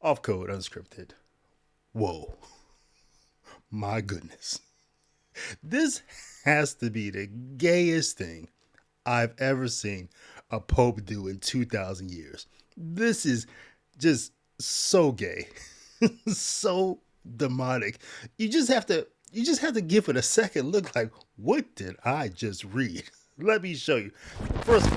Off Code Unscripted. Whoa, my goodness. This has to be the gayest thing I've ever seen a Pope do in 2,000 years. This is just so gay, so demonic. You just have to give it a second look like, what did I just read? Let me show you. First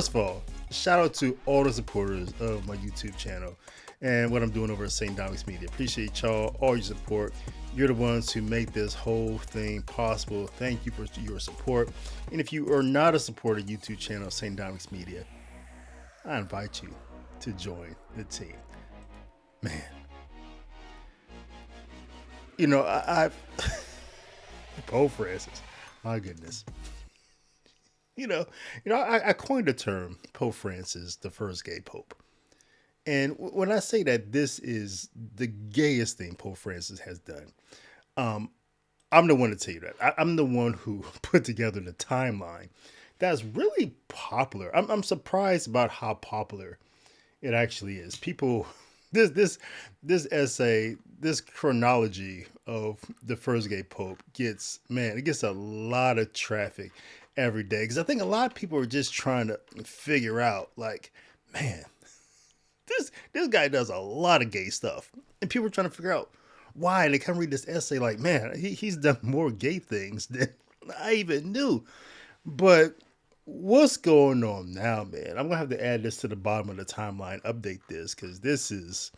of all, shout out to all the supporters of my YouTube channel and what I'm doing over at St. Dominic's Media. Appreciate y'all, all your support. You're the ones who make this whole thing possible. Thank you for your support. And if you are not a supporter of YouTube channel St. Dominic's Media, I invite you to join the team. Man, I've Pope Francis, my goodness. I coined the term Pope Francis, the first gay pope. And when I say that this is the gayest thing Pope Francis has done, I'm the one to tell you that. I'm the one who put together the timeline that's really popular. I'm surprised about how popular it actually is. People, this essay, this chronology of the first gay pope it gets a lot of traffic every day. Because I think a lot of people are just trying to figure out, like, man, this guy does a lot of gay stuff, and people are trying to figure out why. And they come read this essay, like, man, he's done more gay things than I even knew. But what's going on now, man? I'm gonna have to add this to the bottom of the timeline, update this, because this is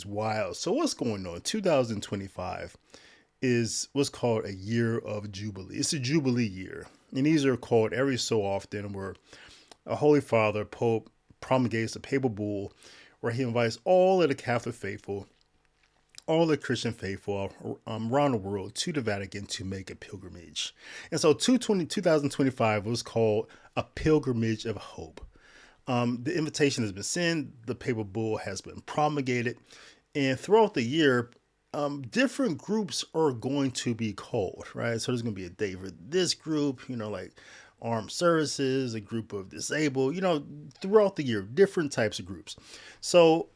wild. So what's going on? 2025 is what's called a year of Jubilee. It's a Jubilee year, and these are called every so often where a Holy Father, Pope, promulgates a papal bull where he invites all of the Catholic faithful, all the Christian faithful around the world to the Vatican to make a pilgrimage. And so 2025 was called a pilgrimage of hope. The invitation has been sent, the papal bull has been promulgated, and throughout the year, different groups are going to be called, right? So there's going to be a day for this group, like armed services, a group of disabled, throughout the year, different types of groups. So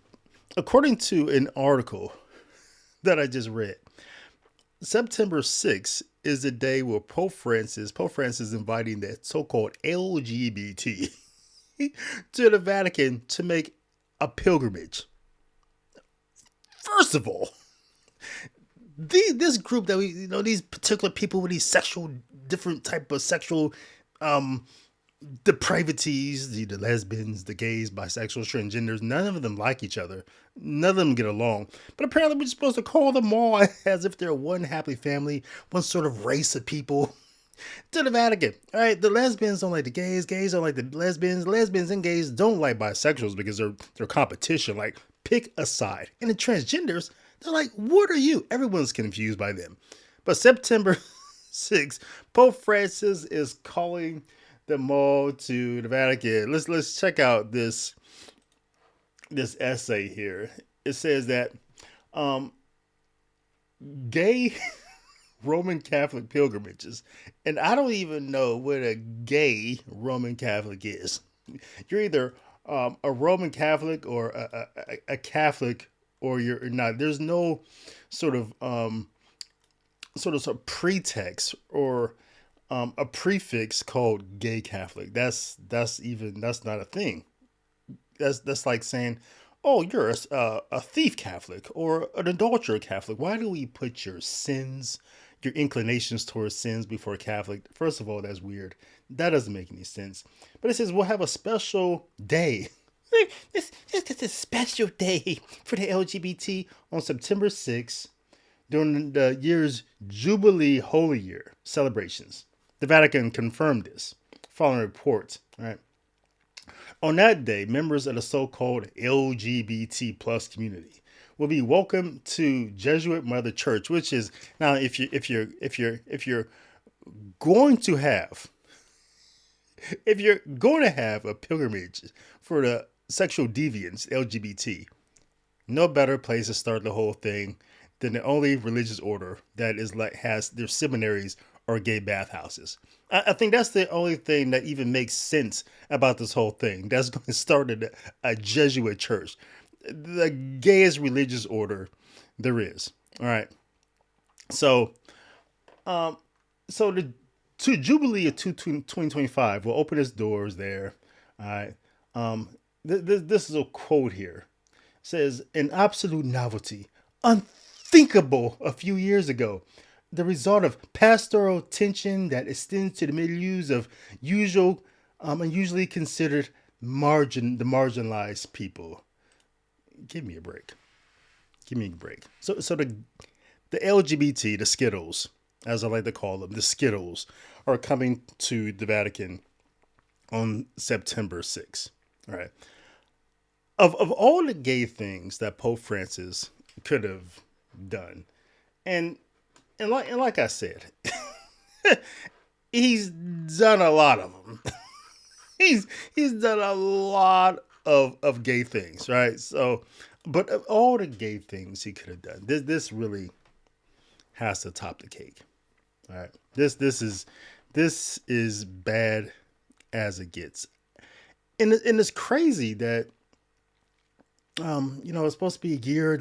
according to an article that I just read, September 6th is the day where Pope Francis is inviting the so-called LGBT to the Vatican to make a pilgrimage. First of all, this group that these particular people with these different type of sexual depravities, the lesbians, the gays, bisexuals, transgenders, none of them like each other. None of them get along. But apparently we're supposed to call them all as if they're one happy family, one sort of race of people to the Vatican. All right, the lesbians don't like the gays don't like the lesbians and gays don't like bisexuals because they're competition. Like, pick a side. And the transgenders, they're like, what are you? Everyone's confused by them. But September 6th, Pope Francis is calling them all to the Vatican. Let's check out this essay here. It says that gay Roman Catholic pilgrimages, and I don't even know what a gay Roman Catholic is. You're either a Roman Catholic or a Catholic, or you're not. There's no sort of pretext or a prefix called gay Catholic. That's not a thing. That's like saying, oh, you're a thief Catholic or an adulterer Catholic. Why do we put your sins, your inclinations towards sins before Catholic? First of all, that's weird. That doesn't make any sense. But it says we'll have a special day. It's a special day for the LGBT on September 6th during the year's Jubilee Holy Year celebrations. The Vatican confirmed this following reports. Right. On that day, members of the so-called LGBT plus community will be welcomed to Jesuit Mother Church, which is now if you're going to have a pilgrimage for the sexual deviants, LGBT, no better place to start the whole thing than the only religious order that has their seminaries or gay bathhouses. I think that's the only thing that even makes sense about this whole thing. That's going to start a Jesuit church, the gayest religious order there is. All right. So, um, so the to Jubilee of 2025 will open its doors there. All right. This is a quote here. It says, an absolute novelty, unthinkable a few years ago. The result of pastoral tension that extends to the milieux of usually considered the marginalized people. Give me a break. Give me a break. So the LGBT, the Skittles, as I like to call them, the Skittles, are coming to the Vatican on September 6th. All right. Of all the gay things that Pope Francis could have done, and like I said, he's done a lot of them. he's done a lot of gay things, right? So, but of all the gay things he could have done, this really has to top the cake. All right, this is bad as it gets, and it's crazy that it's supposed to be a year,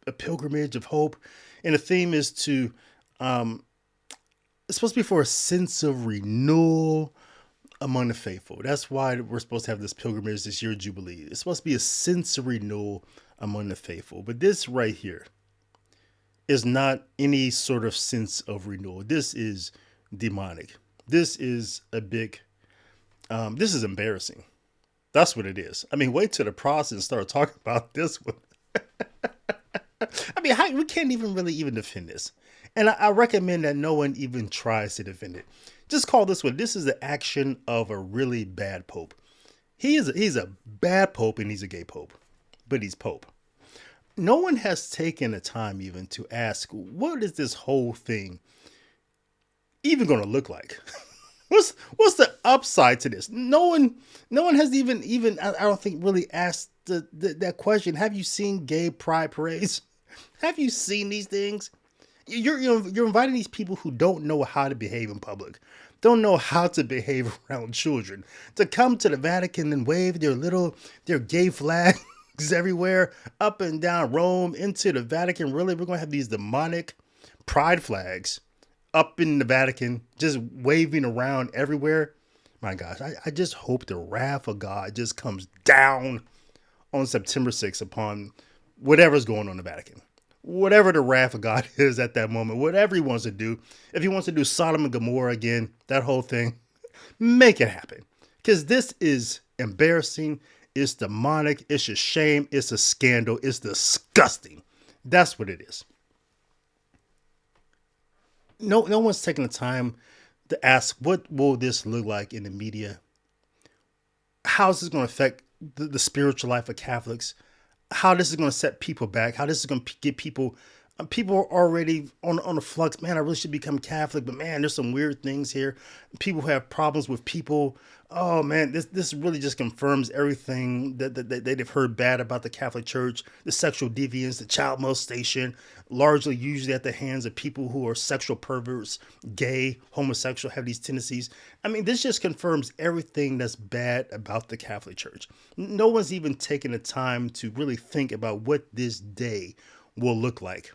a pilgrimage of hope, and the theme is to it's supposed to be for a sense of renewal among the faithful. That's why we're supposed to have this pilgrimage this year, Jubilee. It's supposed to be a sense of renewal among the faithful. But this right here is not any sort of sense of renewal. This is demonic. This is this is embarrassing. That's what it is. I mean, wait till the Protestants start talking about this one. I mean, we can't even defend this. And I recommend that no one even tries to defend it. Just call this one. This is the action of a really bad pope. He's a bad pope and he's a gay pope, but he's pope. No one has taken the time even to ask, what is this whole thing even going to look like? What's the upside to this? No one has even I don't think really asked that question. Have you seen gay pride parades? Have you seen these things? You're inviting these people who don't know how to behave in public, don't know how to behave around children, to come to the Vatican and wave their gay flags everywhere, up and down Rome, into the Vatican. Really, we're gonna have these demonic pride flags up in the Vatican, just waving around everywhere. My gosh, I just hope the wrath of God just comes down on September 6th upon whatever's going on in the Vatican. Whatever the wrath of God is at that moment, whatever he wants to do. If he wants to do Sodom and Gomorrah again, that whole thing, make it happen. Because this is embarrassing. It's demonic. It's a shame. It's a scandal. It's disgusting. That's what it is. No one's taking the time to ask, what will this look like in the media? How is this going to affect the spiritual life of Catholics? How this is going to set people back? How this is going to get people are already on the flux. Man, I really should become Catholic, but man, there's some weird things here. People who have problems with people. Oh man, this really just confirms everything that they've heard bad about the Catholic Church, the sexual deviance, the child molestation, largely usually at the hands of people who are sexual perverts, gay, homosexual, have these tendencies. I mean, this just confirms everything that's bad about the Catholic Church. No one's even taken the time to really think about what this day will look like.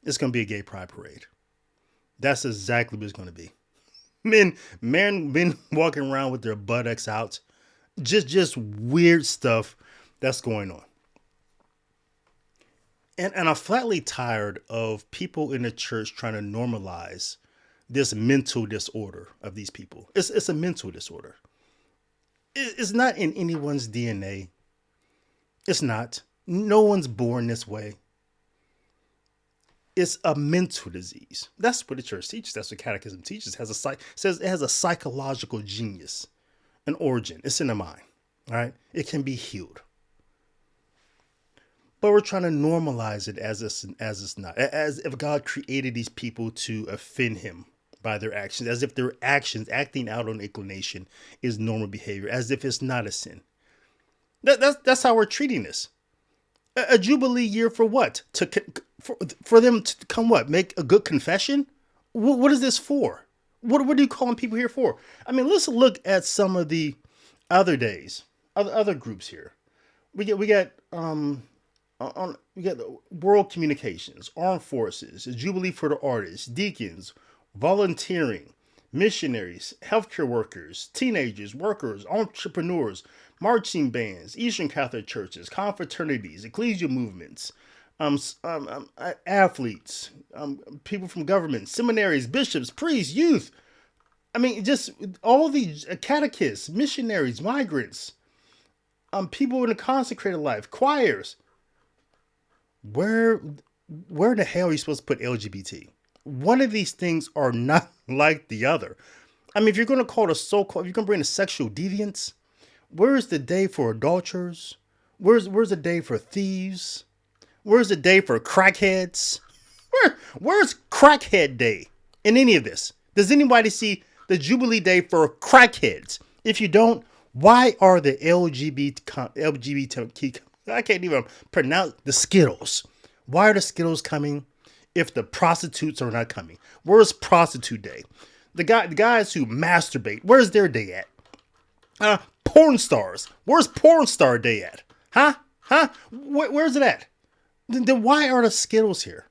It's going to be a gay pride parade. That's exactly what it's going to be. Men walking around with their buttocks out. Just weird stuff that's going on. And I'm flatly tired of people in the church trying to normalize this mental disorder of these people. It's a mental disorder. It's not in anyone's DNA. It's not. No one's born this way. It's a mental disease. That's what the church teaches. That's what catechism teaches. Says it has a psychological genius, an origin. It's in the mind. All right. It can be healed. But we're trying to normalize it as it's not. As if God created these people to offend him by their actions. As if their actions, acting out on inclination, is normal behavior. As if it's not a sin. That's how we're treating this. A Jubilee year for what? For them to come what? Make a good confession? What is this for? What are you calling people here for? I mean, let's look at some of the other days, other groups here. We got World Communications, Armed Forces, Jubilee for the Artists, Deacons, volunteering, missionaries, healthcare workers, teenagers, workers, entrepreneurs, marching bands, Eastern Catholic churches, confraternities, ecclesial movements, athletes, people from government, seminaries, bishops, priests, youth. I mean, just all these catechists, missionaries, migrants, people in the consecrated life, choirs. Where, where the hell are you supposed to put LGBT? One of these things are not like the other. I mean, if you're going to call it a so-called, if you're going to bring the sexual deviance, where's the day for adulterers? Where's the day for thieves? Where's the day for crackheads? Where's Crackhead Day in any of this? Does anybody see the Jubilee Day for crackheads? If you don't, why are the LGBT, I can't even pronounce the Skittles. Why are the Skittles coming if the prostitutes are not coming? Where's Prostitute Day? The guys who masturbate, where's their day at? Porn stars, where's Porn Star Day at? Where's it at? Then why are the Skittles here?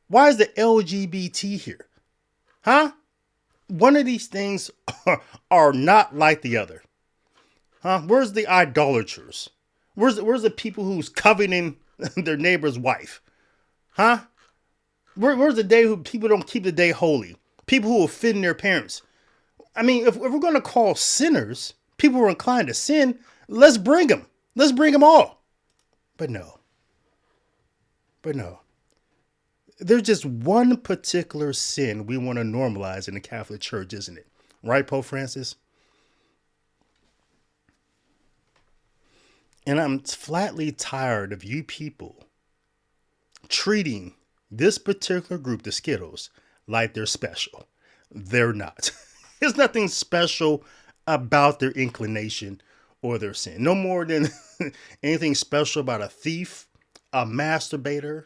Why is the LGBT here? One of these things are not like the other. Where's the idolaters? Where's the people who's coveting their neighbor's wife? Where's the day who people don't keep the day holy? People who offend their parents. I mean, if we're going to call sinners, people who are inclined to sin, let's bring them. Let's bring them all. But no. There's just one particular sin we want to normalize in the Catholic Church, isn't it? Right, Pope Francis? And I'm flatly tired of you people treating this particular group, the Skittles, like they're special. They're not. There's nothing special about their inclination or their sin. No more than anything special about a thief, a masturbator,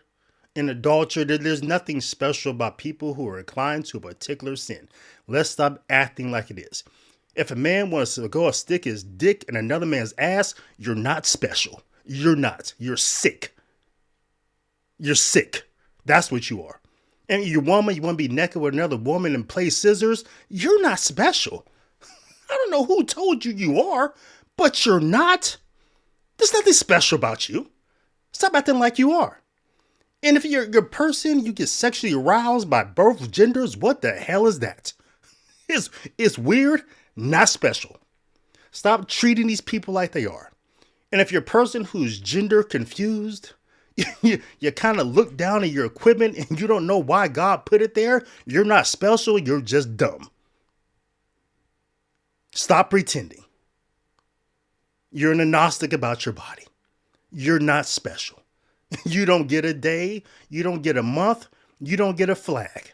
an adulterer. There's nothing special about people who are inclined to a particular sin. Let's stop acting like it is. If a man wants to go stick his dick in another man's ass, you're not special. You're not. You're sick. You're sick. That's what you are. And you want to be naked with another woman and play scissors? You're not special. I don't know who told you you are, but you're not. There's nothing special about you. Stop acting like you are. And if you're a person, you get sexually aroused by both genders, what the hell is that? It's weird, not special. Stop treating these people like they are. And if you're a person who's gender confused, you kind of look down at your equipment and you don't know why God put it there, you're not special, you're just dumb. Stop pretending. You're an agnostic about your body. You're not special. You don't get a day, you don't get a month, you don't get a flag.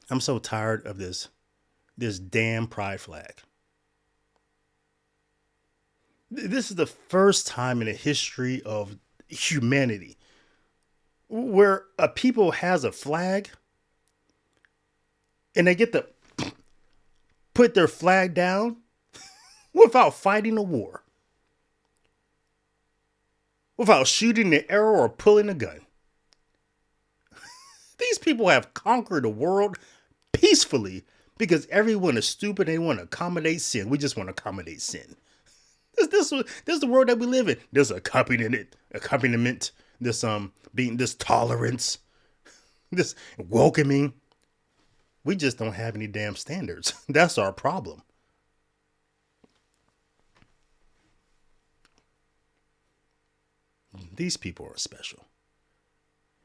I'm so tired of this damn pride flag. This is the first time in the history of humanity where a people has a flag and they get to put their flag down without fighting a war, without shooting the arrow or pulling a gun. These people have conquered the world peacefully because everyone is stupid. They want to accommodate sin. We just want to accommodate sin. This is the world that we live in. There's accompaniment, this tolerance, this welcoming. We just don't have any damn standards. That's our problem. These people are special.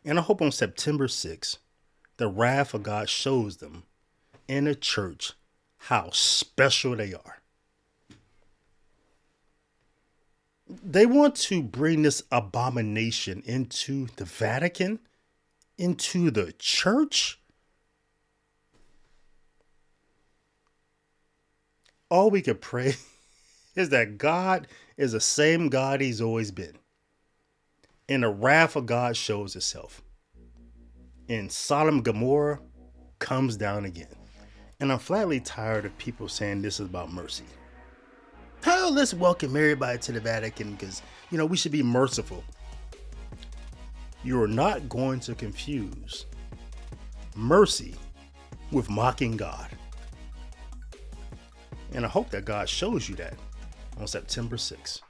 And I hope on September 6th, the wrath of God shows them in the church how special they are. They want to bring this abomination into the Vatican, into the church. All we could pray is that God is the same God he's always been. And the wrath of God shows itself and Sodom and Gomorrah comes down again. And I'm flatly tired of people saying this is about mercy. Oh, let's welcome everybody to the Vatican because, we should be merciful. You're not going to confuse mercy with mocking God. And I hope that God shows you that on September 6th.